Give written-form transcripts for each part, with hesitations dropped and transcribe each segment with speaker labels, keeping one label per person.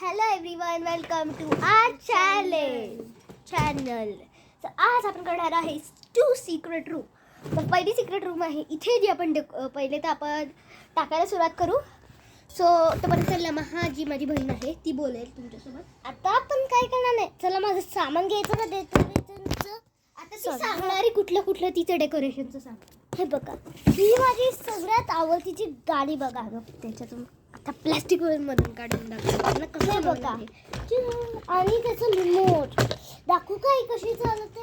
Speaker 1: Hello everyone, welcome to our channel. तर आज आपण करणार आहे 2 सिक्रेट रूम. तर पहिली सिक्रेट रूम आहे इथे, जी आपण पहिले तर आपण टाकायला सुरुवात करू. सो तोपर्यंत लम्हा जी माझी बहीण आहे ती बोलेल तुमच्यासोबत. आता आपण काय करणार नाही, चला माझं सामान घ्यायचं ना डेकोरेशनचं. आता ती सांगणारी कुठलं तिचं डेकोरेशनचं सांग. हे बघा, ही माझी सगळ्यात आवडतीची गाडी बघा. त्याच्यातून आता प्लास्टिक मधून काढून दाखवलं कसं बघा. आणि त्याचं रिमोट दाखवू का, ही कशी चालते.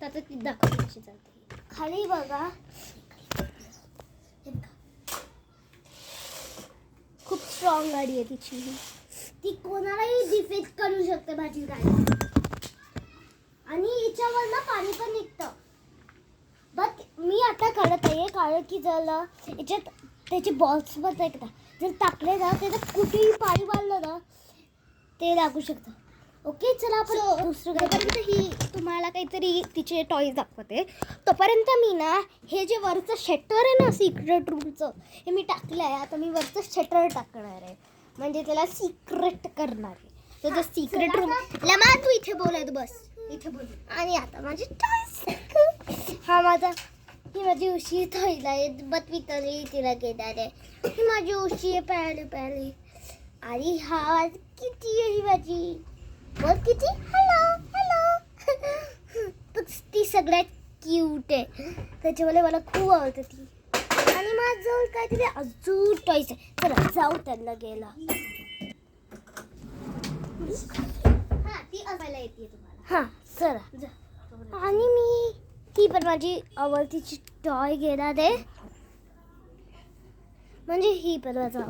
Speaker 1: आता ती दाखवते कशी चालते. खाली बघा, खूप स्ट्रॉंग गाडी आहे तिची. ती कोणालाही डिफेक्ट करू शकते माझी गाडी. आणि हिच्यावर ना पाणी पण निघतं. बट मी आता काढत आहे कारण की जर याच्यात त्याचे बॉल्स पण एकदा जर टाकले ना, त्याच्यात कुठेही पाणी वाढलं ना ते लागू शकतं. ओके, चला आपण दुसरं ही तुम्हाला काहीतरी तिचे टॉयज दाखवते. तोपर्यंत मी ना हे जे वरचं शटर आहे ना सिक्रेट रूमचं, हे मी टाकलं आहे. आता मी वरचं शटर टाकणार आहे, म्हणजे त्याला सिक्रेट करणार आहे. तर सिक्रेट रूम लमा तू इथे बोलत बस, इथे बोल. आणि आता माझी टॉयज, हा माझा, ही माझी उशी थैला आहे. बत्वी तरी तिला घेणार आहे. ही माझी उशी आहे पहिले. आणि हा किती आहे ही माझी, बोल किती. हॅलो ती सगळ्यात क्यूट आहे, त्याच्यामुळे मला खूप आवडते ती. आणि माझं काहीतरी अजून टॉयज आहे. चला जाऊ त्यांना घ्यायला. हा ती असायला येते तुम्हाला. हा चला. आणि मी ती पण माझी आवडतीची टॉय घेणार आहे, म्हणजे ही पण माझा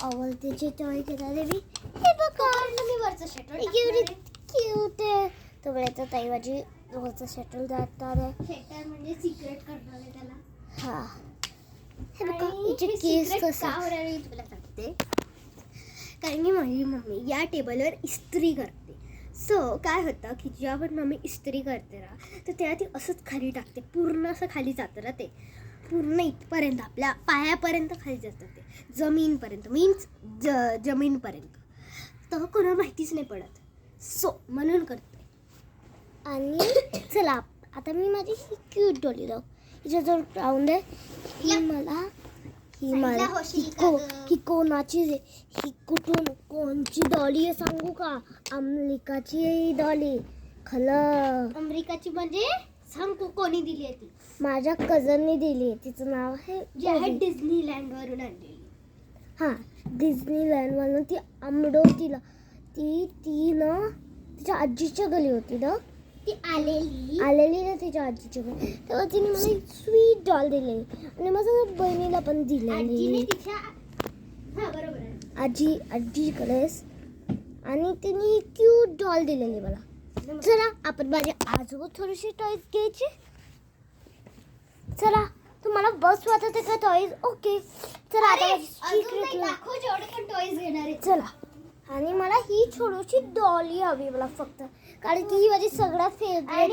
Speaker 1: आवडतीची टॉय घेणार आहे मी. हे बघा, मी वरचं शटल क्यूट आहे. तो वेळेचं ताई माझी वरचं शटल जाणार आहे. शटल म्हणजे सिक्रेट करणार आहे त्याला. हा हे बघा, हिचे केस कसं तुला सांगते. कारण की माझी मम्मी या टेबलवर इस्त्री करते. सो काय होतं की जेव्हा पण मम्मी इस्त्री करते ना, तर तेव्हा ती असंच खाली टाकते. पूर्ण असं खाली जातं ना, ते पूर्ण इथपर्यंत आपल्या पायापर्यंत खाली जातं, ते जमीनपर्यंत, मीन्स जमीनपर्यंत. तर कोणाला माहितीच नाही पडत. सो म्हणून करते. आणि चला आता मी माझी ही क्यूट डॉली लाव. हिच्या जवळ राऊंड आहे. ही कोणाची, ही कुठून कोणची डॉली आहे सांगू का? अमेरिकाची आहे ही डॉली. खरं अमेरिकाची म्हणजे सांगू कोणी दिली आहे ती? माझ्या कझननी दिली आहे. तिचं नाव आहे, जे आहे डिझनीलँड वरून आणलेली. हां, डिझनीलँड वरून ती तिला ती ना तिच्या आजीच्या घरी होती ना, ती आलेली ना तिच्या आजीच्या घरी. तेव्हा तिने मला एक स्वीट डॉल दिलेली. आणि माझ्या बहिणीला पण दिलेली. आजीकडेच. आणि तिने क्यूट डॉल दिलेली मला. चला आपण माझ्या आजोबा थोडीशी टॉयज घ्यायची. चला, तुम्हाला बस वाटते का टॉयज? ओके चला, आता टॉयज घेणार आहे. चला, आणि मला ही छोटीशी डॉली हवी मला फक्त, कारण की ही माझी सगळ्यात फेवरेट आहे.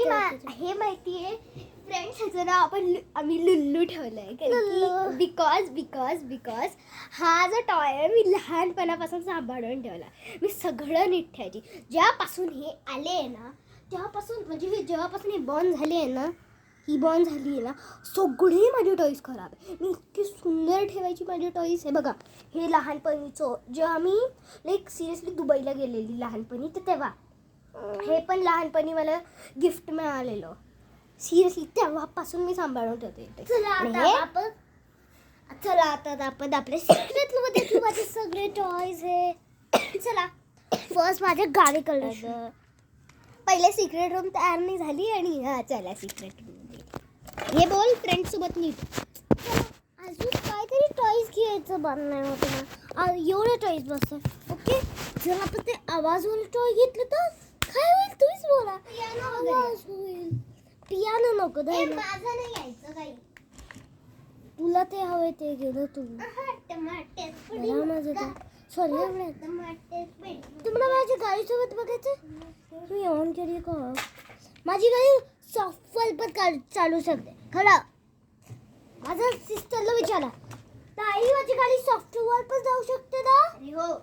Speaker 1: हे माहिती आहे फ्रेंड्स, ह्याचं नाव आम्ही लुल्लू ठेवलंय. बिकॉज हा जो टॉय आहे मी लहानपणापासून सांभाळून ठेवला. मी सगळं नीट ठेवायची. ज्यापासून हे आले आहे ना, तेव्हापासून, म्हणजे जेव्हापासून हे बॉर्न झाली आहे ना, सगळे माझे टॉईज खराब आहे. मी इतकी सुंदर ठेवायची माझे टॉईज. हे बघा, हे लहानपणीचं, जेव्हा मी लाईक सिरियसली दुबईला गेलेली लहानपणी, तर तेव्हा हे पण लहानपणी मला गिफ्ट मिळालेलं. सिरियसली तेव्हापासून मी सांभाळून ठेवते. चला आता आपण आपल्या सिक्रेटमध्ये देखील माझे सगळे टॉयज आहे. चला फर्स्ट माझ्या गाडी कलर. पहिले सिक्रेट रूम तयार नाही झाली. आणि हा चला सिक्रेट रूम हे बोल फ्रेंड सोबत नीट. अजून काहीतरी टॉयज घ्यायचं बंद नाही होतं ना, एवढे टॉयज बसतात. ओके, जर आपण ते आवाजवाले टॉय घेतले तर काय होईल? तुम्हीच बोला. आवाज होईल. पियानो नको द्यायला. माझं नाही यायचं काही. तुला ते हवे ते गेलं तू. सॉरी, तुम्हाला माझ्या गाडीसोबत बघायचं? तुम्ही ऑन केली का? माझी गाडी सॉफ्ट पण चालू शकते. खरं माझ्या सिस्टरला विचारा, ताई माझी गाडी सॉफ्टवेअर पण जाऊ शकते ना? हो.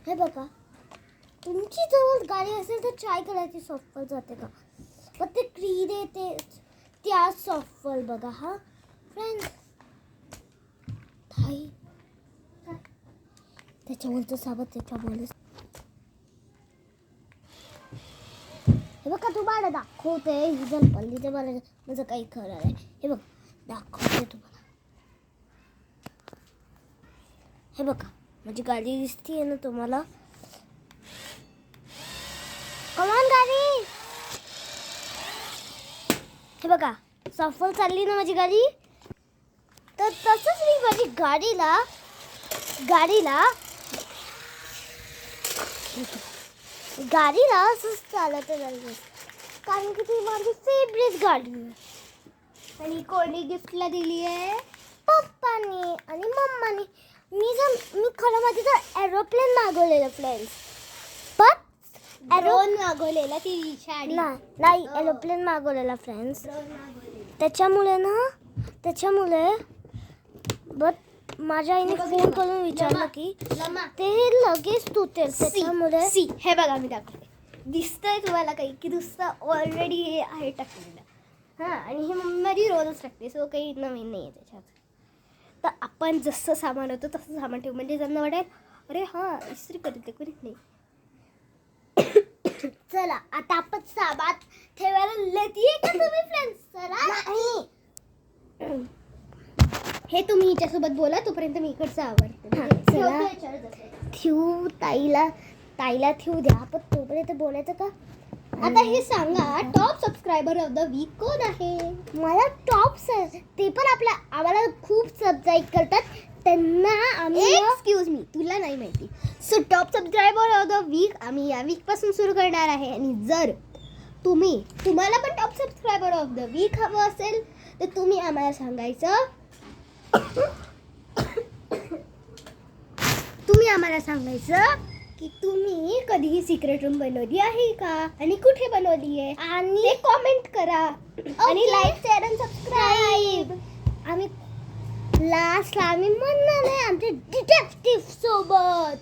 Speaker 1: हे बघा, तुमची जवळ गाडी असेल तर ट्राय करायची सॉफ्टबॉल जाते का. पण ते क्रीड येते त्या सॉफ्टबॉल बघा. हा फ्रेंड्स, थाई त्याच्यावरचं साबत त्याच्यामुळे. हे बघा, तुम्हाला दाखवते ही जर पल्ली ते मला माझं काही खरं आहे. हे बघ, दाखवते तुम्हाला. हे बघा, माझी गाडी दिसतीये ना तुम्हाला. कमान गाडी. हे बघा, सफल चालली ना माझी गाडी. तर तसंच मी माझी गाडीला असंच चालत राहिलं, कारण की ती माझी फेवरेट गाडी आहे. आणि कोणी गिफ्टला दिली आहे? पप्पानी आणि मम्मानी. मी खरं माझी तर एरोप्लेन मागवलेलं फ्रेंड्स. पण ड्रोन मागवलेला, ती शाडी नाही, एरोप्लेन मागवलेला फ्रेंड्स. त्याच्यामुळे बट माझ्या आईने फोन करून विचारलं की ते लगेच तुटेल. त्याच्यामुळे हे बघा, मी दाखवते. दिसतंय तुम्हाला काही की नुसतं ऑलरेडी हे आहे टाकलेलं. हां, आणि हे मम्मी माझी रोजच टाकते, सो काही नवीन नाही आहे त्याच्यात. तर आपण जसं सामान होतं तसं सामान ठेवू, म्हणजे त्यांना वाटेल अरे हां इस्त्री करते करीत नाही. चला आता आपण सामान ठेवायला लेतीये का तुम्ही फ्रेंड्स? चला. हे तुम्ही हिच्यासोबत बोला, तोपर्यंत मी इकडचं आवडते. ठेवू ताईला ठेवू द्या, पण तोपर्यंत बोलायचं का. आता हे सांगा, top subscriber of the week कोण आहे? मला ते पण आम्हाला खूप सबस्क्राईब करतात, त्यांना आम्ही. एक्सक्यूज मी, तुला नाही माहिती. So top subscriber of the week आम्ही या वीक पासून सुरू करणार आहे. आणि जर तुम्हाला पण top subscriber of the week हवं असेल तर तुम्ही आम्हाला सांगायचं. की तुम्ही कधीही सिक्रेट रूम बनवली आहे का, आणि कुठे बनवली आहे, आणि ते कॉमेंट करा. आणि लाईक, शेअर आणि सबस्क्राईब. आम्ही म्हणणार आहे आमच्या डिटेक्टिव्ह सोबत.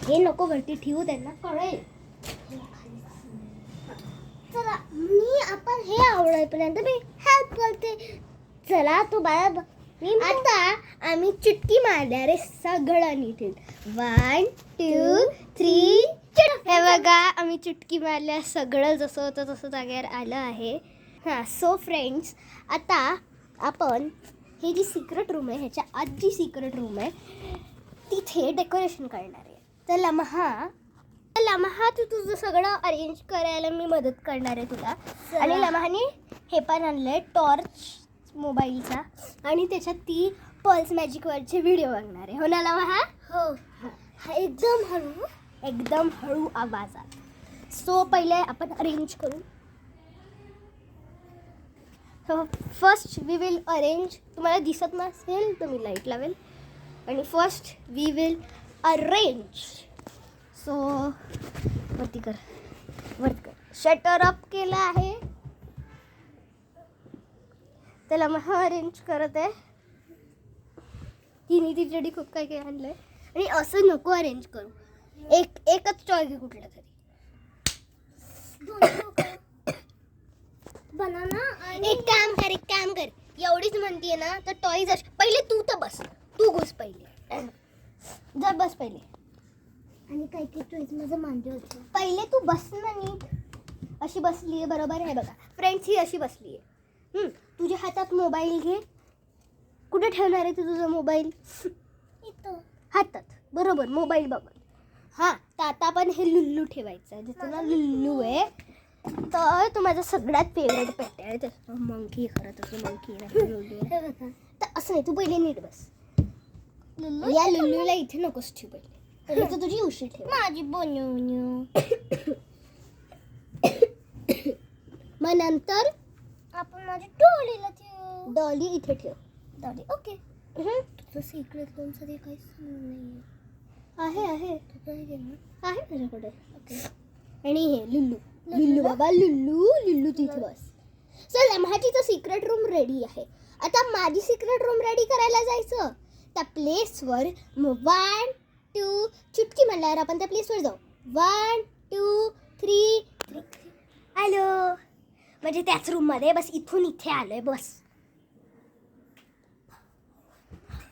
Speaker 1: हे नको वरती ठेवू, त्यांना कळेल. चला, आपण हे आवडेपर्यंत मी हेल्प करते. चला तू बाळा. आता आम्ही चुटकी मारणार आहे, सगळं नीट. 1 2 3. हे बघा, आम्ही चुटकी मारल्या, सगळं जसं होतं तसं जागेवर आलं आहे. हां, सो फ्रेंड्स, आता आपण ही जी सिक्रेट रूम आहे, ह्याच्या आत जी सिक्रेट रूम आहे तिथे डेकोरेशन करणार आहे. तर लम्हा तू तुझं सगळं अरेंज करायला मी मदत करणार आहे तुला. आणि लम्हाने हे पण आणलं आहे टॉर्च मोबाईलचा, आणि त्याच्यात ती पल्स मॅजिकवरचे व्हिडिओ बघणार आहे. हो ना लम्हा? हो. एकदम हळू आवाजात. सो पहिले आपण अरेंज करू. So first we will arrange. तुम्हाला दिसत नसेल तर मी लाईट लावेल. आणि first we will arrange. So वरती कर. शटर अप केलं आहे. त्याला मग अरेंज करत आहे. तिने तिच्यासाठी खूप काही काही आणलंय. आणि असं नको अरेंज करू, एकच टॉय घे कुठला तरी. बनाना. एक काम कर, एवढीच म्हणतीये ना तर टॉयज पहिले तू तर बस. तू घुस पहिले. जा बस पहिले. आणि काही टॉयज माझं मांडी होतं. पहिले तू बस ना नीट. अशी बसली आहे बरोबर. आहे बघा फ्रेंड्स, ही अशी बसली आहे. तुझ्या हातात मोबाईल घे. कुठे ठेवणार आहे तू तुझा मोबाईल? इथं हातात. बरोबर, मोबाईल बघत. हां, तर आता आपण हे लुल्लू ठेवायचं आहे. ज्याचं नाव लुल्लू आहे. तर तो माझा सगळ्यात फेवरेट पेट आहे. त्याचं मंकी. खरं तसं मंकी नाही, लुल्लू आहे. तर असं नाही, तू पहिले नीट बस. या लुल्लूला इथे नकोस ठेव पहिले तर तुझी उशी ठेव. माझी बोन्यू. मग नंतर आपण माझी डॉलीला ठेव. डॉली इथे ठेव. Dolly okay. तुझं सिक्रेट रूमचं ते काहीच नाही आहे माझ्याकडे. ओके. आणि हे लुल्लू बाबा, लुल्लू तिथे बस. चल, माझी तर सिक्रेट रूम रेडी आहे. आता माझी सिक्रेट रूम रेडी करायला जायचं. त्या प्लेसवर मग 1 2 चुटकी म्हणल्यावर आपण त्या प्लेसवर जाऊ. 1 2 3 आलो. म्हणजे त्याच रूममध्ये बस इथून इथे आलोय बस.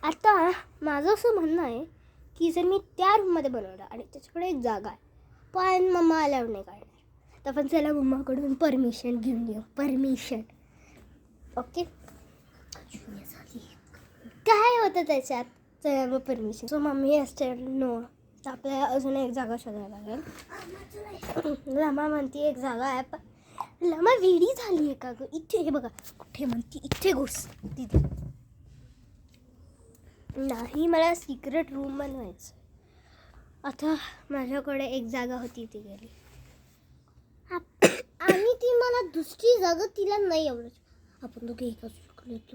Speaker 1: आता माझं असं म्हणणं आहे की जर मी त्या रूममध्ये बनवलं आणि त्याच्याकडे एक जागा आहे पण मम्मा आल्यावर नाही काढणार तर आपण चला मम्माकडून परमिशन घेऊन येऊ. Permission okay. काय होतं त्याच्यात चला मग परमिशन. सो मम्मी असते नो तर आपल्याला अजून एक जागा शोधायला लागेल. लमा म्हणते एक जागा आहे पण लमा वेडी झाली आहे का गं. इथे हे बघा कुठे म्हणते इथे घुस तिथे नाही. मला सिक्रेट रूम बनवायचं. आता माझ्याकडे एक जागा होती ती गेली आणि ती मला दुसरी जागा तिला नाही आवडत. आपण दोघे एका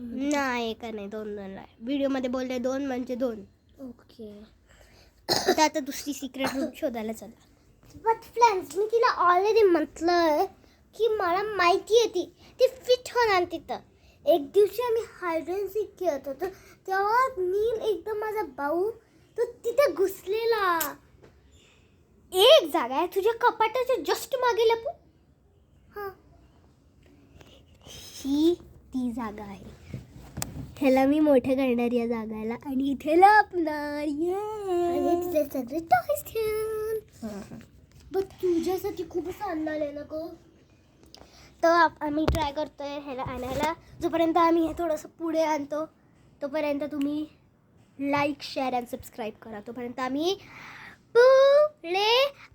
Speaker 1: नाही एका नाही 2 आहे. व्हिडिओमध्ये बोलले 2 म्हणजे 2. ओके. तर आता दुसरी सिक्रेट रूम शोधायला चला. बट फ्रेंड्स मी तिला ऑलरेडी म्हटलं की मला माहिती आहे ती फिट होणार तिथं. एक दिवशी आम्ही हायड अँड सीक खेळत होतो तेव्हा मी एकदम माझा भाऊ तो तिथे घुसलेला. एक जागा आहे तुझ्या कपाटाच्या जस्ट मागे लपू. हां ही ती जागा आहे. ह्याला मी मोठं करणार या जागाला आणि इथे लपणार. तिथे सगळे टॉयज ठेवून. बट तुझ्यासाठी खूपच आणणार आहे ना गं. तर आम्ही ट्राय करतोय ह्याला आणायला. जोपर्यंत आम्ही हे थोडंसं पुढे आणतो तोपर्यंत तुम्ही लाईक शेअर अँड सबस्क्राईब करा. तोपर्यंत आम्ही पुढे